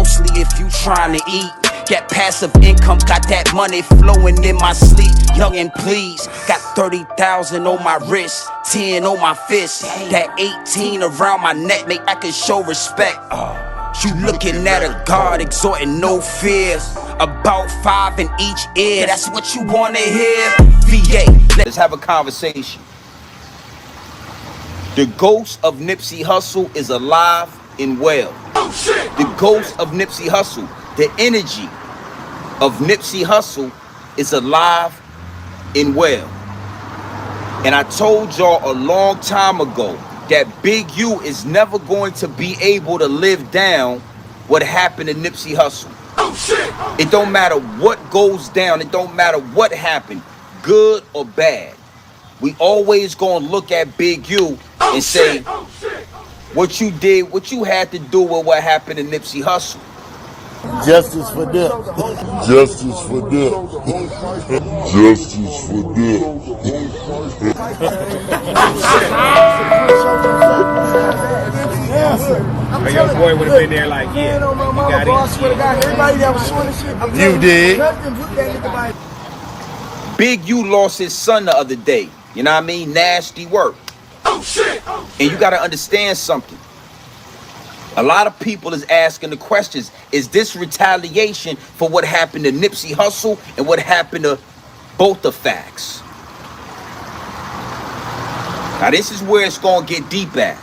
closely if you trying to eat. Got passive income, got that money flowing in my sleep. Young and please, got 30,000 on my wrist, 10 on my fist. That 18 around my neck, make I can show respect. You looking at a God exhorting no fear. About 5 in each ear, that's what you wanna hear. VA, let's have a conversation. The ghost of Nipsey Hussle is alive and well. The ghost of Nipsey Hussle, the energy of Nipsey Hussle is alive and well. And I told y'all a long time ago that Big U is never going to be able to live down what happened to Nipsey Hussle. It don't matter what goes down, it don't matter what happened, good or bad. We always gonna look at Big U and say, what you did, what you had to do with what happened to Nipsey Hussle. Justice for them. Justice for them. Justice for them. Or your boy would have been there like, yeah, you got it. You did. Big U lost his son the other day. You know what I mean? Nasty work. And you got to understand something. A lot of people is asking the questions, is this retaliation for what happened to Nipsey Hussle and what happened to both the facts? Now this is where it's going to get deep at.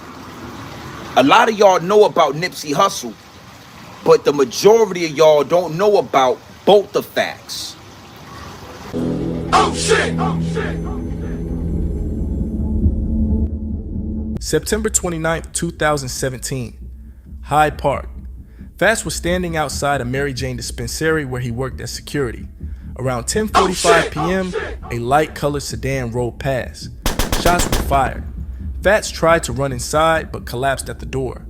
A lot of y'all know about Nipsey Hussle, but the majority of y'all don't know about both the facts. September 29th, 2017. Hyde Park. Fats was standing outside a Mary Jane dispensary where he worked as security. Around 10:45 p.m., a light-colored sedan rolled past. Shots were fired. Fats tried to run inside but collapsed at the door.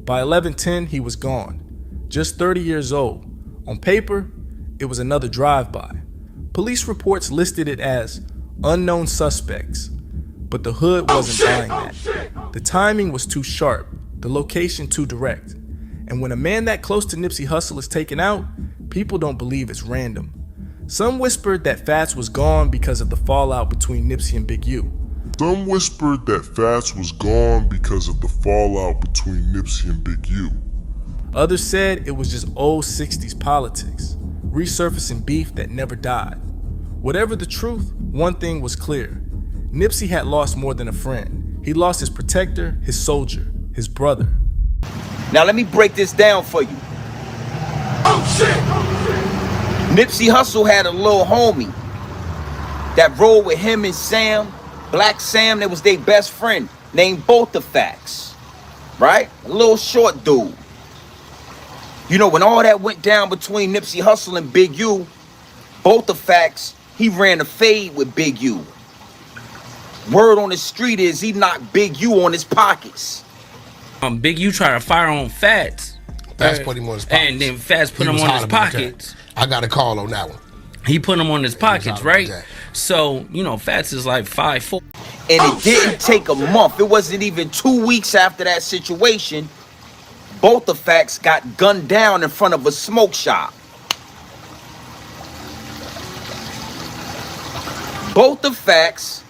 By 11:10, he was gone. Just 30 years old. On paper, it was another drive-by. Police reports listed it as unknown suspects, but the hood wasn't buying that. The timing was too sharp, the location too direct. And when a man that close to Nipsey Hussle is taken out, people don't believe it's random. Some whispered that Fats was gone because of the fallout between Nipsey and Big U. Some whispered that Fats was gone because of the fallout between Nipsey and Big U. Others said it was just old 60s politics, resurfacing beef that never died. Whatever the truth, one thing was clear. Nipsey had lost more than a friend. He lost his protector, his soldier, his brother. Now let me break this down for you. Nipsey Hussle had a little homie that rolled with him and Sam, Black Sam, that was their best friend, named Both the Facts, right? A little short dude. You know, when all that went down between Nipsey Hussle and Big U, Both the Facts, he ran a fade with Big U. Word on the street is he knocked Big U on his pockets. Big U tried to fire on Fats. Fats put him on his pockets. And then Fats put him on his pockets. I got a call on that one. He put him on his pockets, right? So, you know, Fats is like 5'4". And it didn't take a month. It wasn't even 2 weeks after that situation. Both the Facts got gunned down in front of a smoke shop. Both the Facts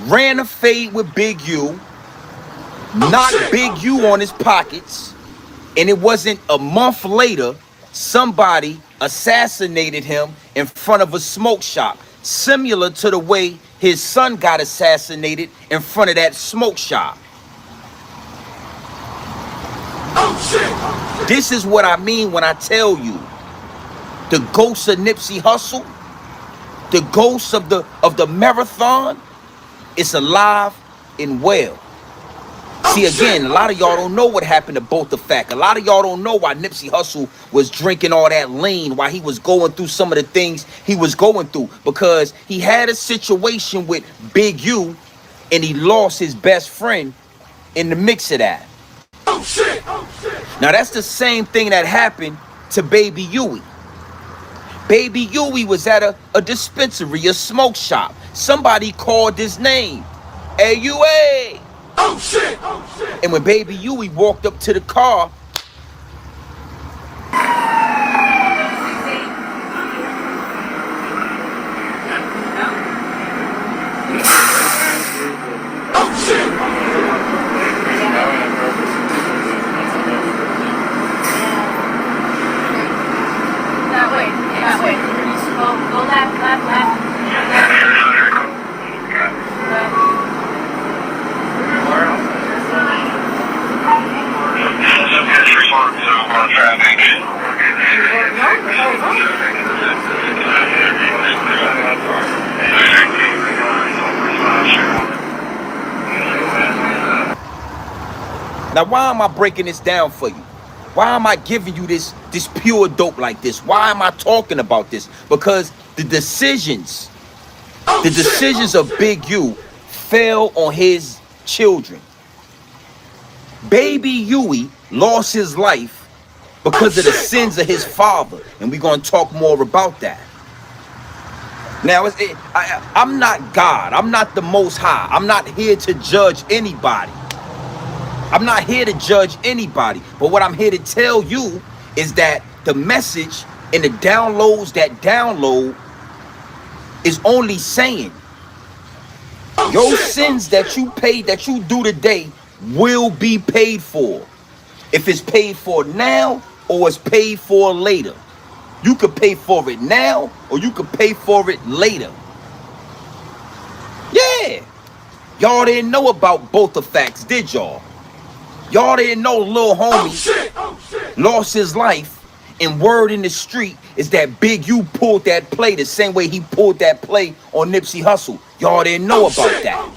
ran a fade with Big U, knocked Big U on his pockets, and it wasn't a month later, somebody assassinated him in front of a smoke shop, similar to the way his son got assassinated in front of that smoke shop. This is what I mean when I tell you, the ghost of Nipsey Hussle, the ghost of the marathon, is alive and well. See, again, a lot of y'all don't know what happened to Both the Fact. A lot of y'all don't know why Nipsey Hussle was drinking all that lean, why he was going through some of the things he was going through. Because he had a situation with Big U, and he lost his best friend in the mix of that. Oh shit, oh shit. Now, that's the same thing that happened to Baby Uiie. Baby Uiie was at a dispensary, a smoke shop. Somebody called his name. Hey, Uiie! Oh shit, oh shit. And when Baby Uiie walked up to the car, Now, why am I breaking this down for you? Why am I giving you this pure dope like this? Why am I talking about this? Because the decisions of Big U fell on his children. Baby Uiie lost his life because of the sins of his father, and we're going to talk more about that. Now, I'm not God. I'm not the Most High. I'm not here to judge anybody. I'm not here to judge anybody. But what I'm here to tell you is that the message and the downloads that download is only saying your sins that you paid, that you do today, will be paid for. If it's paid for now or it's paid for later. You could pay for it now or you could pay for it later. Yeah. Y'all didn't know about both the facts, did y'all? Y'all didn't know little homie lost his life, and word in the street is that Big U pulled that play the same way he pulled that play on Nipsey Hussle. Y'all didn't know about that.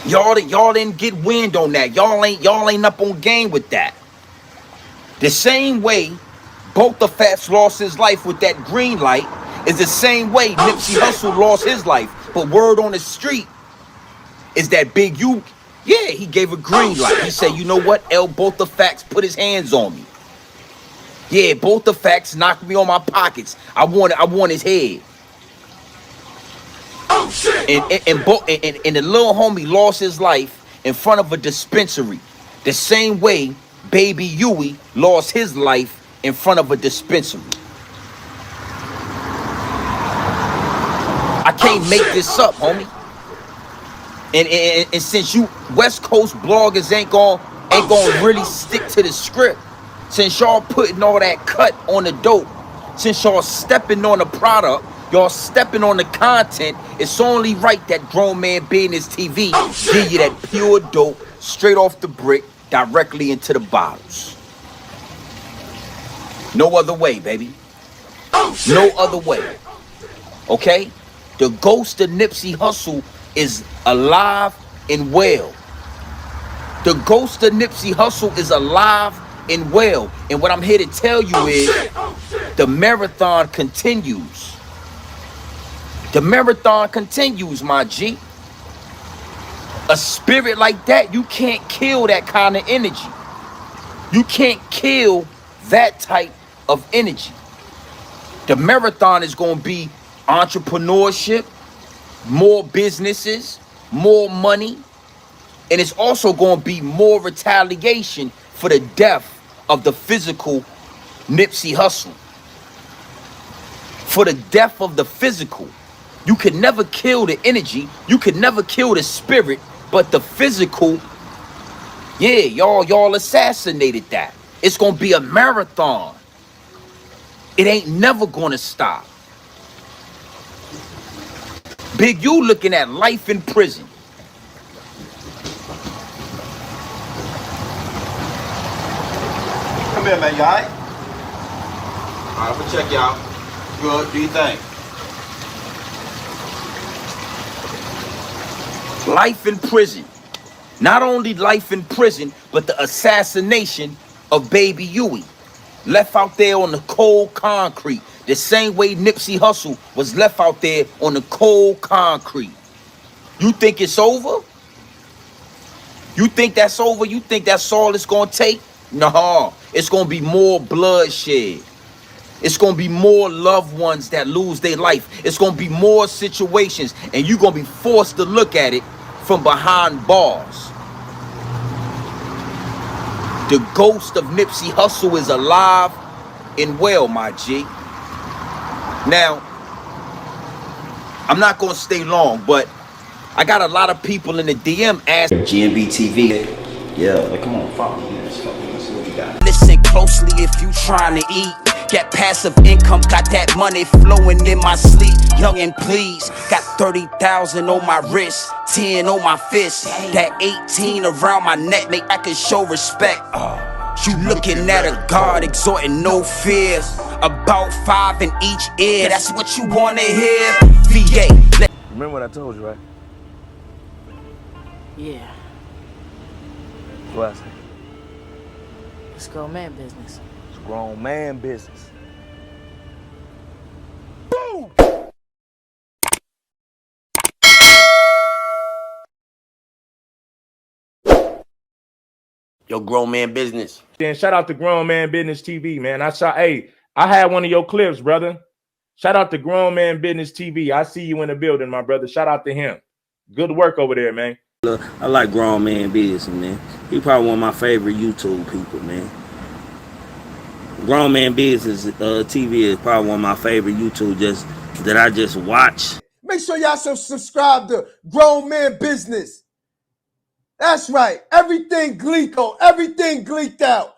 Y'all didn't get wind on that. Y'all ain't up on game with that. The same way both the Fats lost his life with that green light is the same way Nipsey Hussle lost his life. But word on the street is that Big U, yeah, he gave a green light. He said, you know what? Both the Facts put his hands on me. Yeah, both the Facts knocked me on my pockets. I want his head. And the little homie lost his life in front of a dispensary. The same way Baby Uiie lost his life in front of a dispensary. I can't make this up, homie. And since you West Coast bloggers ain't gonna really stick to the script, since y'all putting all that cut on the dope, since y'all stepping on the product, y'all stepping on the content, it's only right that Grown Man Business TV give you that pure dope straight off the brick directly into the bottles. No other way, baby. No other way. Okay? The ghost of Nipsey Hussle is alive and well. The ghost of Nipsey Hussle is alive and well. And what I'm here to tell you is the marathon continues. The marathon continues, my G. A spirit like that, you can't kill that kind of energy. You can't kill that type of energy. The marathon is going to be entrepreneurship, more businesses, more money, and it's also going to be more retaliation for the death of the physical Nipsey Hussle. For the death of the physical. You can never kill the energy, you can never kill the spirit, but the physical, yeah, y'all assassinated that. It's going to be a marathon. It ain't never going to stop. Big U looking at life in prison. Come here, man. You all right? All right, I'm going to check you out. Good. Do you think? Life in prison. Not only life in prison, but the assassination of Baby Uiie. Left out there on the cold concrete. The same way Nipsey Hussle was left out there on the cold concrete. You think it's over? You think that's over? You think that's all it's going to take? No, it's going to be more bloodshed. It's going to be more loved ones that lose their life. It's going to be more situations, and you're going to be forced to look at it from behind bars. The ghost of Nipsey Hussle is alive and well, my G. Now, I'm not going to stay long, but I got a lot of people in the DM asking GMBTV. Yeah, come on, follow me. Let's see what we got. Listen closely if you trying to eat. Get passive income, got that money flowing in my sleep. Young and please, got 30,000 on my wrist, 10 on my fist. That 18 around my neck, make I can show respect. You looking at a God exhorting no fear. About 5 in each ear, that's what you wanna hear. VA. Remember what I told you, right? Yeah, What I say? it's grown man business. It's grown man business. Your grown man business. Then shout out to Grown Man Business TV, man. I had one of your clips, brother. Shout out to Grown Man Business TV. I see you in the building, my brother. Shout out to him. Good work over there, man. I like Grown Man Business, man. He probably one of my favorite YouTube people, man. Grown Man Business TV is probably one of my favorite YouTube that I just watch. Make sure y'all subscribe to Grown Man Business. That's right. Everything Gleeko, everything gleeked out.